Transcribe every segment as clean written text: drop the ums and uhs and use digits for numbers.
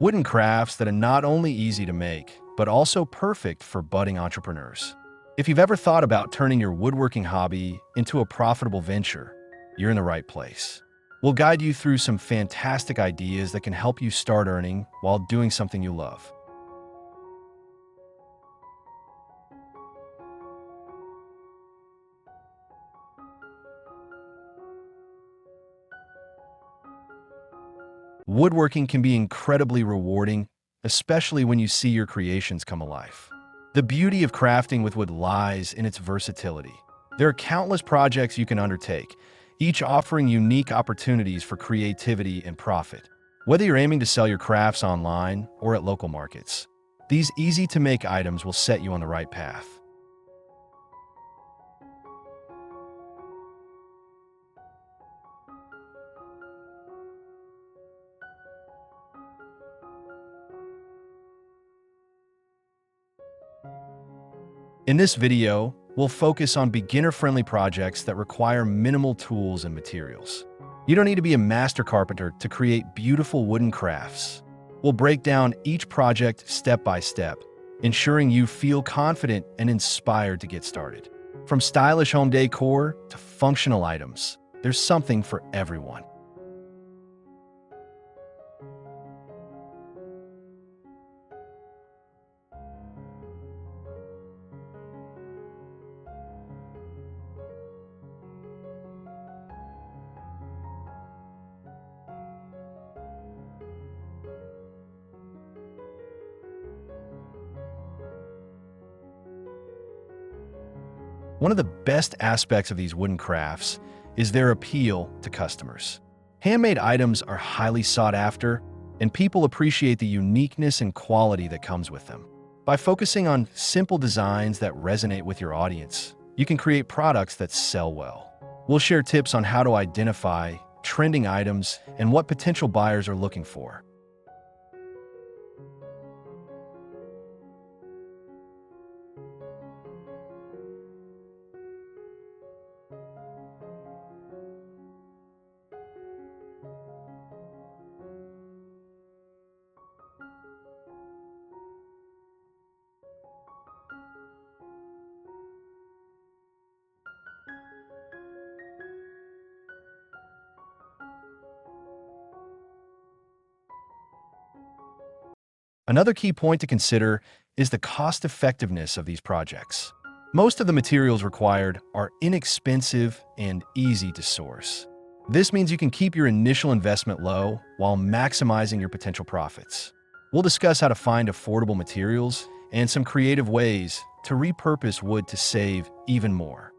Wooden crafts that are not only easy to make, but also perfect for budding entrepreneurs. If you've ever thought about turning your woodworking hobby into a profitable venture, you're in the right place. We'll guide you through some fantastic ideas that can help you start earning while doing something you love. Woodworking can be incredibly rewarding, especially when you see your creations come alive. The beauty of crafting with wood lies in its versatility. There are countless projects you can undertake, each offering unique opportunities for creativity and profit. Whether you're aiming to sell your crafts online or at local markets, these easy-to-make items will set you on the right path. In this video, we'll focus on beginner-friendly projects that require minimal tools and materials. You don't need to be a master carpenter to create beautiful wooden crafts. We'll break down each project step by step, ensuring you feel confident and inspired to get started. From stylish home decor to functional items, there's something for everyone. One of the best aspects of these wooden crafts is their appeal to customers. Handmade items are highly sought after, and people appreciate the uniqueness and quality that comes with them. By focusing on simple designs that resonate with your audience, you can create products that sell well. We'll share tips on how to identify trending items and what potential buyers are looking for. Another key point to consider is the cost-effectiveness of these projects. Most of the materials required are inexpensive and easy to source. This means you can keep your initial investment low while maximizing your potential profits. We'll discuss how to find affordable materials and some creative ways to repurpose wood to save even more.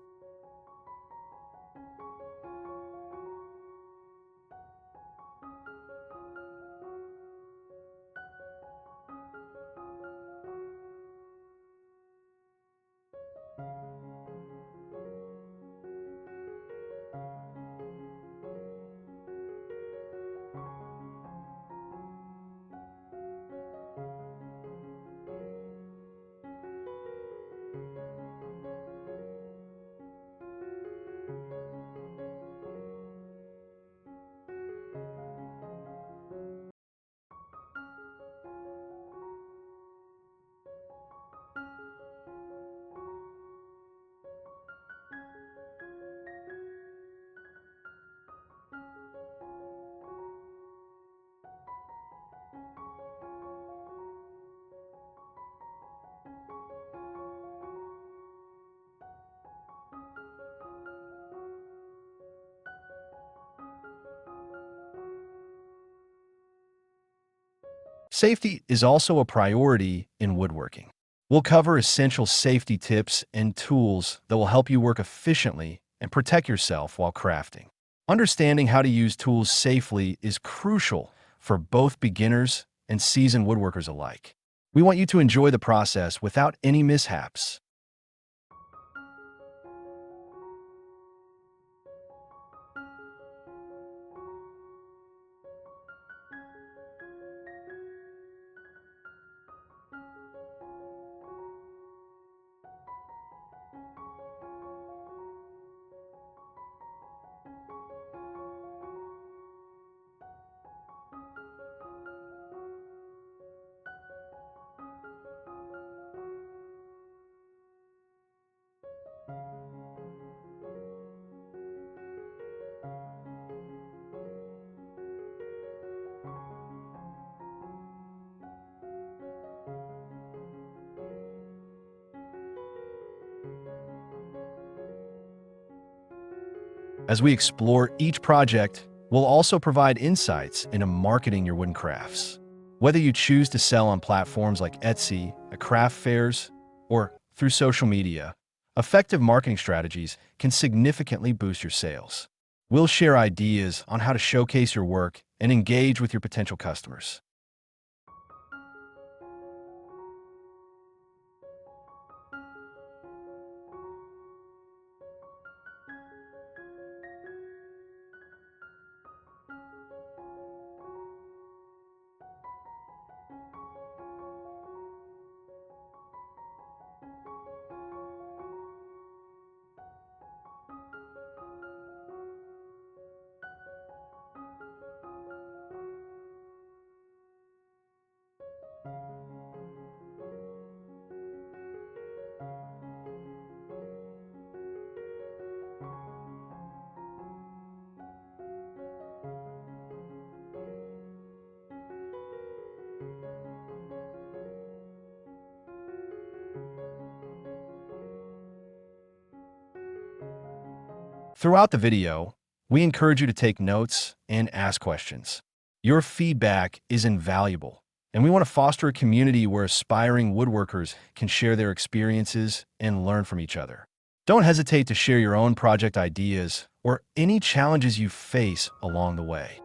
Safety is also a priority in woodworking. We'll cover essential safety tips and tools that will help you work efficiently and protect yourself while crafting. Understanding how to use tools safely is crucial for both beginners and seasoned woodworkers alike. We want you to enjoy the process without any mishaps. As we explore each project, we'll also provide insights into marketing your wooden crafts. Whether you choose to sell on platforms like Etsy, at craft fairs, or through social media, effective marketing strategies can significantly boost your sales. We'll share ideas on how to showcase your work and engage with your potential customers. Throughout the video, we encourage you to take notes and ask questions. Your feedback is invaluable, and we want to foster a community where aspiring woodworkers can share their experiences and learn from each other. Don't hesitate to share your own project ideas or any challenges you face along the way.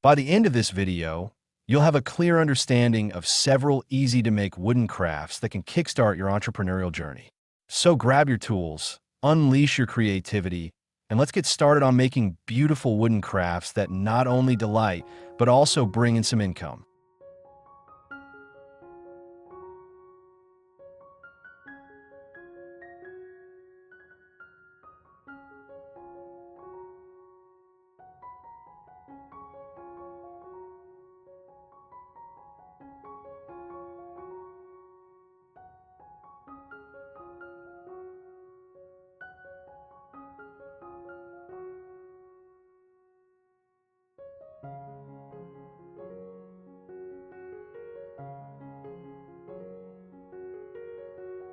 By the end of this video, you'll have a clear understanding of several easy-to-make wooden crafts that can kickstart your entrepreneurial journey. So grab your tools, unleash your creativity, and let's get started on making beautiful wooden crafts that not only delight, but also bring in some income.